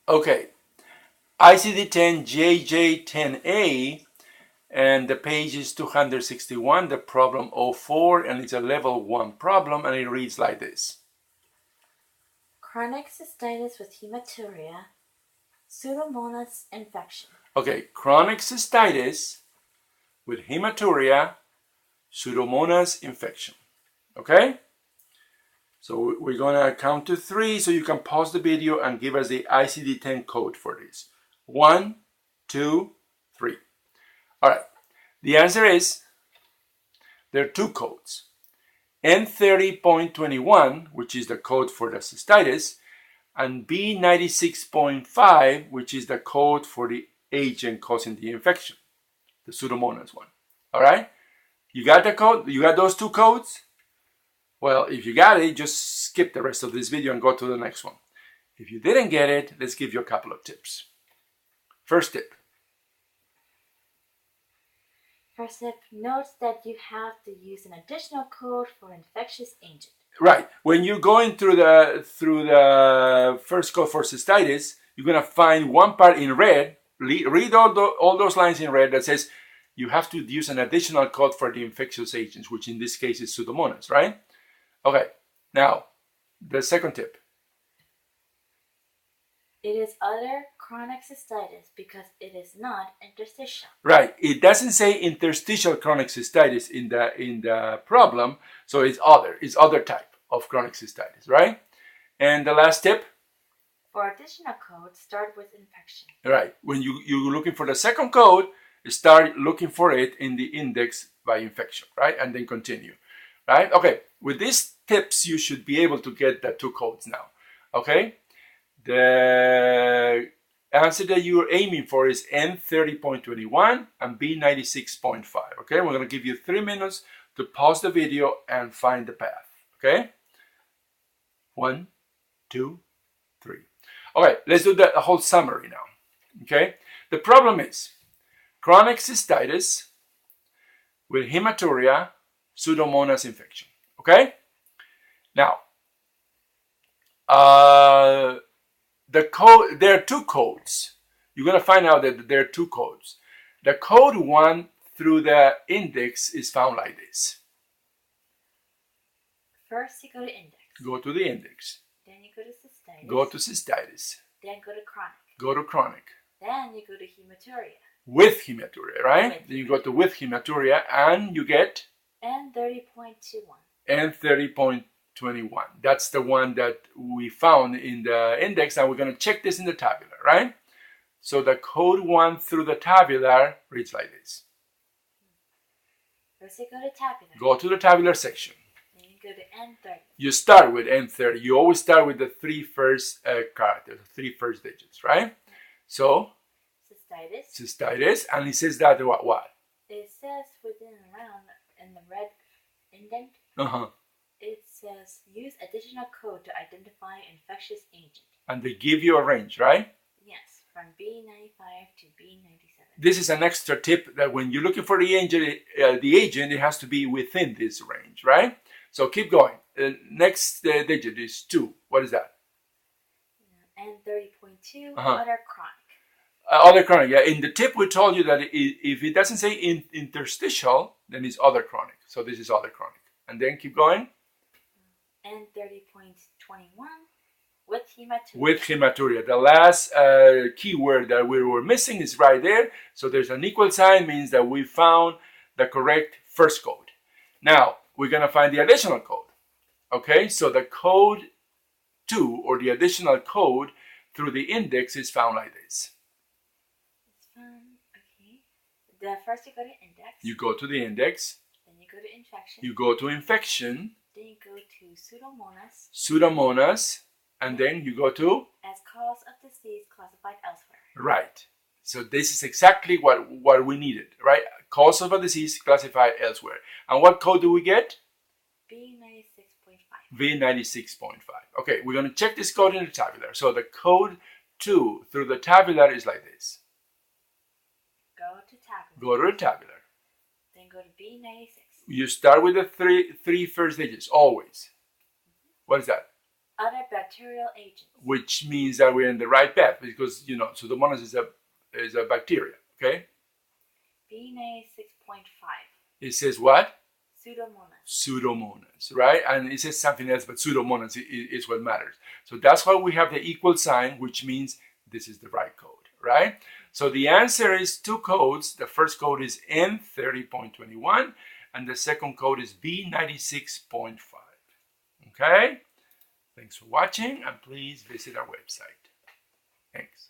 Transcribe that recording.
Okay, ICD-10 JJ-10A, and the page is 261, the problem 04, and it's a level 1 problem, and it reads like this. Chronic cystitis with hematuria, Pseudomonas infection. Okay, chronic cystitis with hematuria, Pseudomonas infection. Okay? So we're going to count to 3 so you can pause the video and give us the ICD-10 code for this. 1, 2, 3. All right. The answer is there are 2 codes. N30.21, which is the code for the cystitis, and B96.5, which is the code for the agent causing the infection, the Pseudomonas one. All right? You got the code? You got those 2 codes? Well, if you got it, just skip the rest of this video and go to the next one. If you didn't get it, let's give you a couple of tips. First tip. First tip, note that you have to use an additional code for infectious agent. Right. When you're going through the first code for cystitis, you're going to find one part in red. Read all those lines in red that says you have to use an additional code for the infectious agents, which in this case is Pseudomonas, right? Okay. Now, the second tip. It is other chronic cystitis because it is not interstitial. Right. It doesn't say interstitial chronic cystitis in the problem, so it's other. It's other type of chronic cystitis, right? And the last tip. For additional code, start with infection. Right. When you're looking for the second code, start looking for it in the index by infection, right? And then continue, right? Okay. With these tips, you should be able to get the 2 codes now, okay? The answer that you're aiming for is N30.21 and B96.5, okay? We're going to give you 3 minutes to pause the video and find the path, okay? 1, 2, 3. Okay, let's do the whole summary now, okay? The problem is chronic cystitis with hematuria, Pseudomonas infection, okay? Now, there are 2 codes. You're going to find out that there are 2 codes. The code 1 through the index is found like this. First, you go to index. Go to the index. Then you go to cystitis. Go to cystitis. Then go to chronic. Go to chronic. Then you go to hematuria. With hematuria, right? Then you go to with hematuria and you get N30.21. N30.21. That's the one that we found in the index, and we're going to check this in the tabular, right? So the code 1 through the tabular reads like this. First you go to tabular. Go to the tabular section. Then you go to N30. You start with N30. You always start with the 3 first characters, 3 first digits, right? So, cystitis, and it says that what? It says within around in the red indent. It says use additional code to identify infectious agent. And they give you a range, right? Yes, from B95 to B97. This is an extra tip that when you're looking for the agent, it has to be within this range, right? So keep going. Next digit is 2. What is that? N30.2, other chronic. Other chronic, yeah. In the tip, we told you that if it doesn't say interstitial, then it's other chronic. So this is other chronic. And then keep going. N30.21, with hematuria. With hematuria. The last keyword that we were missing is right there. So there's an equal sign, means that we found the correct first code. Now, we're going to find the additional code. Okay, so the code 2, or the additional code through the index, is found like this. Okay. First you go to index. You go to the index. Then you go to infection. You go to infection. Then you go to Pseudomonas. Pseudomonas. And then you go to? As cause of disease classified elsewhere. Right. So this is exactly what we needed, right? Cause of a disease classified elsewhere. And what code do we get? B96.5. B96.5. Okay, we're going to check this code in the tabular. So the code 2 through the tabular is like this. Go to tabular. Go to the tabular. Then go to B96. You start with the three first digits, always. What is that? other bacterial agents. Which means that we're in the right path because, you know, Pseudomonas is a bacteria, okay? B96.5. It says what? Pseudomonas. Pseudomonas, right? And it says something else, but Pseudomonas is what matters. So that's why we have the equal sign, which means this is the right code, right? So the answer is two codes. The first code is N30.21, and the second code is B96.5. Okay? Thanks for watching, and please visit our website. Thanks.